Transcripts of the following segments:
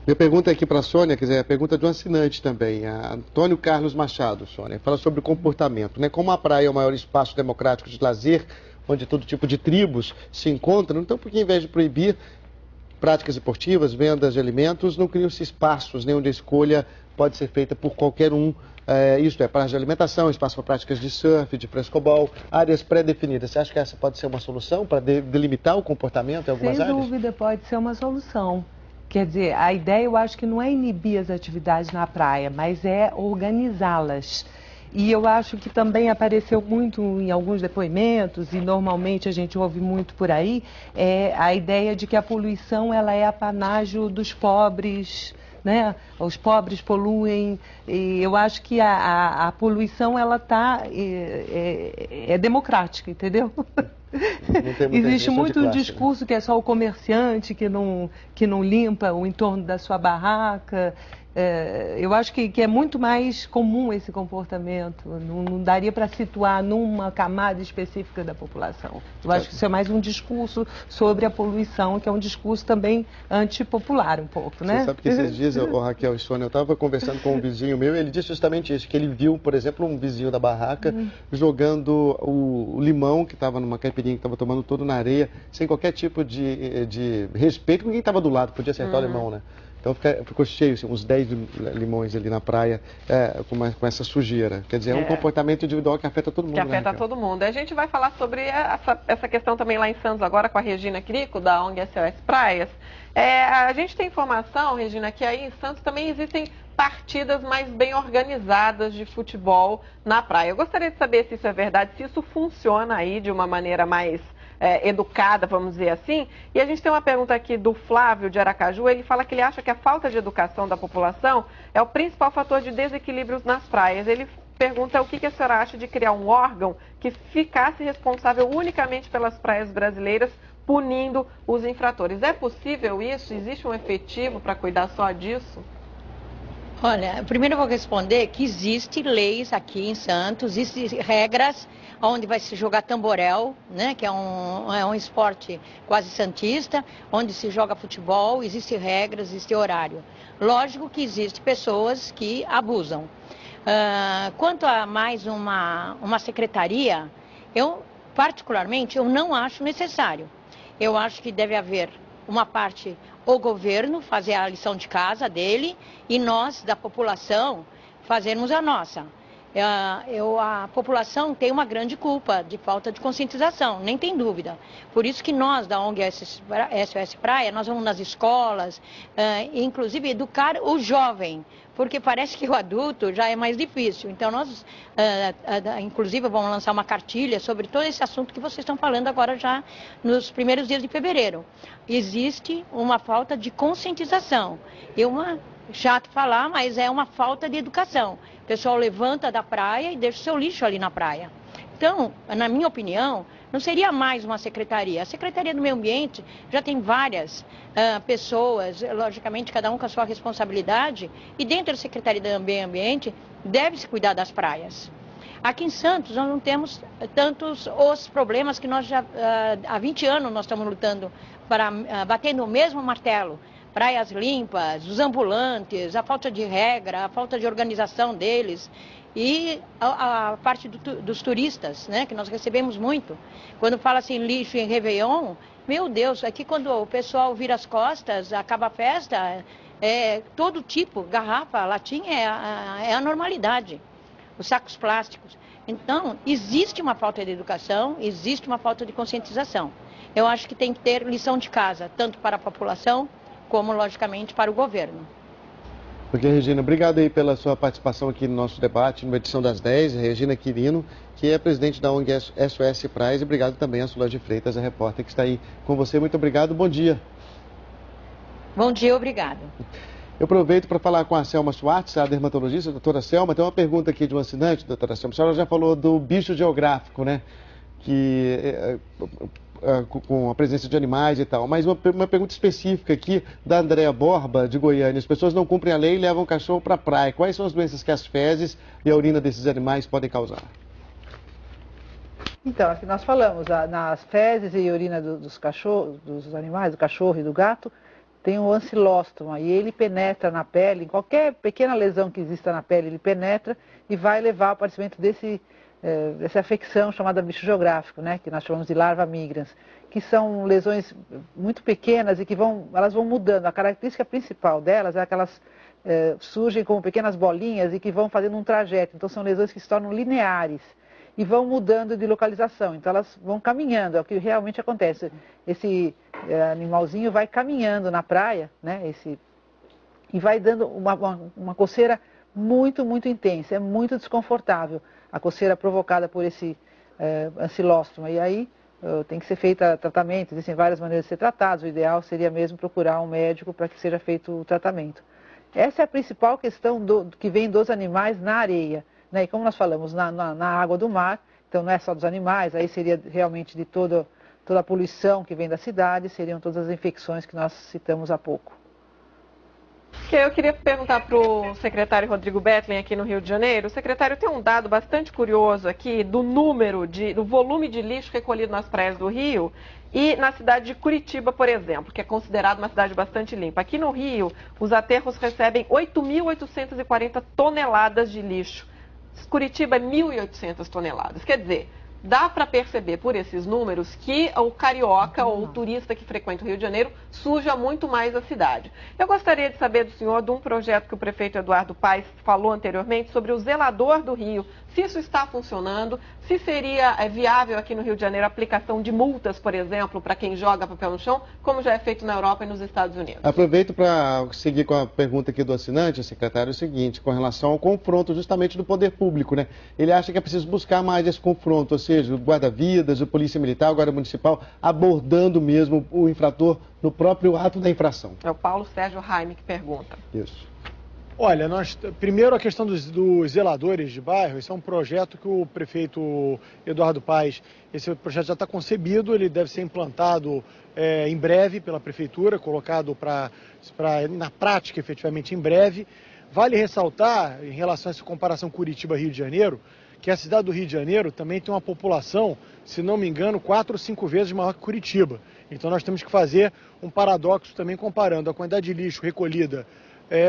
Minha pergunta aqui para a Sônia, quer dizer, é a pergunta de um assinante também, a Antônio Carlos Machado, Sônia, fala sobre o comportamento, né? Como a praia é o maior espaço democrático de lazer, onde todo tipo de tribos se encontram, então por que, em vez de proibir práticas esportivas, vendas de alimentos, não criam-se espaços, né, onde a escolha pode ser feita por qualquer um, isto é, praça de alimentação, espaço para práticas de surf, de frescobol, áreas pré-definidas. Você acha que essa pode ser uma solução para delimitar o comportamento em algumas áreas? Sem dúvida, pode ser uma solução. Quer dizer, a ideia eu acho que não é inibir as atividades na praia, mas é organizá-las. E eu acho que também apareceu muito em alguns depoimentos, e normalmente a gente ouve muito por aí, a ideia de que a poluição ela é apanágio dos pobres, né? Os pobres poluem, e eu acho que a poluição ela é democrática, entendeu? Existe muito discurso que é só o comerciante que não limpa o entorno da sua barraca. Eu acho que é muito mais comum esse comportamento. Não daria para situar numa camada específica da população. Eu acho que isso é mais um discurso sobre a poluição, que é um discurso também antipopular um pouco, né? Você sabe que esses dias, Raquel e Sônia, eu estava conversando com um vizinho meu e ele disse justamente isso, que ele viu, por exemplo, um vizinho da barraca jogando o limão que estava numa caipirinha que estava tomando todo na areia, sem qualquer tipo de respeito com quem estava do lado, podia acertar o limão, né? Então ficou cheio, assim, uns 10 limões ali na praia com essa sujeira. Quer dizer, é um comportamento individual que afeta todo mundo. Que afeta todo mundo. A gente vai falar sobre essa questão também lá em Santos agora com a Regina Crico, da ONG SOS Praias. A gente tem informação, Regina, que aí em Santos também existem partidas mais bem organizadas de futebol na praia. Eu gostaria de saber se isso é verdade, se isso funciona aí de uma maneira mais educada, vamos dizer assim. E a gente tem uma pergunta aqui do Flávio de Aracaju. Ele fala que ele acha que a falta de educação da população é o principal fator de desequilíbrios nas praias. Ele pergunta o que a senhora acha de criar um órgão que ficasse responsável unicamente pelas praias brasileiras, punindo os infratores. É possível isso? Existe um efetivo para cuidar só disso? Olha, primeiro eu vou responder que existem leis aqui em Santos, existem regras onde vai se jogar tamborel, né, que é um esporte quase santista, onde se joga futebol, existem regras, existe horário. Lógico que existem pessoas que abusam. Quanto a mais uma secretaria, particularmente, eu não acho necessário. Eu acho que deve haver uma parte, o governo fazer a lição de casa dele e nós, da população, fazermos a nossa. A população tem uma grande culpa de falta de conscientização, nem tem dúvida. Por isso que nós, da ONG SOS Praia, nós vamos nas escolas, inclusive educar o jovem, porque parece que o adulto já é mais difícil. Então nós, inclusive, vamos lançar uma cartilha sobre todo esse assunto que vocês estão falando agora já nos primeiros dias de fevereiro. Existe uma falta de conscientização. Chato falar, mas é uma falta de educação. O pessoal levanta da praia e deixa o seu lixo ali na praia. Então, na minha opinião, não seria mais uma secretaria. A Secretaria do Meio Ambiente já tem várias pessoas, logicamente cada um com a sua responsabilidade, e dentro da Secretaria do Meio Ambiente deve-se cuidar das praias. Aqui em Santos nós não temos tantos os problemas que nós já há 20 anos nós estamos lutando para batendo o mesmo martelo. Praias limpas, os ambulantes, a falta de regra, a falta de organização deles e a parte dos turistas, né, que nós recebemos muito. Quando fala assim lixo em Réveillon, meu Deus, aqui quando o pessoal vira as costas, acaba a festa, todo tipo, garrafa, latinha é a normalidade, os sacos plásticos. Então, existe uma falta de educação, existe uma falta de conscientização. Eu acho que tem que ter lição de casa, tanto para a população, como, logicamente, para o governo. Ok, Regina, obrigado aí pela sua participação aqui no nosso debate, numa edição das 10, Regina Quirino, que é presidente da ONG SOS Praias, e obrigado também a Solange Freitas, a repórter que está aí com você. Muito obrigado, bom dia. Bom dia, obrigado. Eu aproveito para falar com a Selma Schwartz, a dermatologista, a doutora Selma. Tem uma pergunta aqui de um assinante, doutora Selma. A senhora já falou do bicho geográfico, né? Com a presença de animais e tal, mas uma pergunta específica aqui da Andréa Borba, de Goiânia. As pessoas não cumprem a lei e levam o cachorro para a praia. Quais são as doenças que as fezes e a urina desses animais podem causar? Então, aqui nós falamos, nas fezes e urina dos cachorros, dos animais, do cachorro e do gato, tem o ancilóstoma e ele penetra na pele, em qualquer pequena lesão que exista na pele, ele penetra e vai levar ao aparecimento dessa afecção chamada bicho geográfico, né, que nós chamamos de larva migrans, que são lesões muito pequenas e que elas vão mudando. A característica principal delas é que elas surgem como pequenas bolinhas e que vão fazendo um trajeto. Então são lesões que se tornam lineares e vão mudando de localização. Então elas vão caminhando, é o que realmente acontece. Esse animalzinho vai caminhando na praia, né, e vai dando uma coceira muito, muito intensa, é muito desconfortável a coceira provocada por esse ancilóstoma. E aí tem que ser feito tratamento, existem várias maneiras de ser tratados, o ideal seria mesmo procurar um médico para que seja feito o tratamento. Essa é a principal questão que vem dos animais na areia, né? E como nós falamos, na água do mar, então não é só dos animais, aí seria realmente de toda a poluição que vem da cidade, seriam todas as infecções que nós citamos há pouco. Eu queria perguntar para o secretário Rodrigo Betlen aqui no Rio de Janeiro. O secretário tem um dado bastante curioso aqui do do volume de lixo recolhido nas praias do Rio e na cidade de Curitiba, por exemplo, que é considerada uma cidade bastante limpa. Aqui no Rio, os aterros recebem 8.840 toneladas de lixo. Curitiba é 1.800 toneladas. Quer dizer, dá para perceber por esses números que o carioca ou o turista que frequenta o Rio de Janeiro suja muito mais a cidade. Eu gostaria de saber do senhor de um projeto que o prefeito Eduardo Paes falou anteriormente sobre o zelador do Rio, se isso está funcionando, se seria viável aqui no Rio de Janeiro a aplicação de multas, por exemplo, para quem joga papel no chão, como já é feito na Europa e nos Estados Unidos. Aproveito para seguir com a pergunta aqui do assinante, secretário, é o seguinte, com relação ao confronto justamente do poder público, né? Ele acha que é preciso buscar mais esse confronto, ou seja, o guarda-vidas, o polícia militar, o guarda municipal, abordando mesmo o infrator no próprio ato da infração. É o Paulo Sérgio Raime que pergunta. Isso. Olha, primeiro a questão dos zeladores de bairro, esse é um projeto que o prefeito Eduardo Paes, esse projeto já está concebido, ele deve ser implantado em breve pela prefeitura, colocado na prática efetivamente em breve. Vale ressaltar, em relação a essa comparação Curitiba-Rio de Janeiro, que a cidade do Rio de Janeiro também tem uma população, se não me engano, 4 ou 5 vezes maior que Curitiba. Então nós temos que fazer um paradoxo também comparando a quantidade de lixo recolhida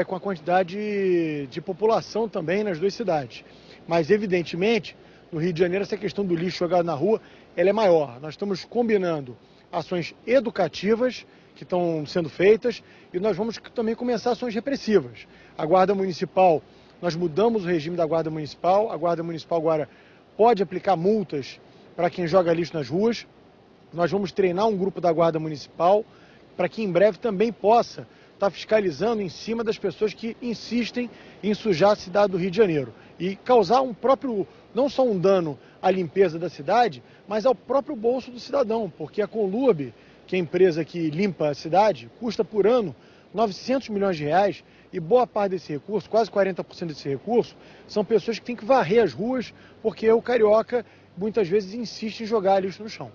com a quantidade de população também nas duas cidades. Mas, evidentemente, no Rio de Janeiro, essa questão do lixo jogado na rua, ela é maior. Nós estamos combinando ações educativas que estão sendo feitas e nós vamos também começar ações repressivas. A Guarda Municipal, nós mudamos o regime da Guarda Municipal. A Guarda Municipal agora pode aplicar multas para quem joga lixo nas ruas. Nós vamos treinar um grupo da Guarda Municipal para que em breve também possa estar fiscalizando em cima das pessoas que insistem em sujar a cidade do Rio de Janeiro e causar não só um dano à limpeza da cidade, mas ao próprio bolso do cidadão, porque a Conlurb, que é a empresa que limpa a cidade, custa por ano 900 milhões de reais e boa parte desse recurso, quase 40% desse recurso, são pessoas que têm que varrer as ruas porque o carioca muitas vezes insiste em jogar lixo no chão.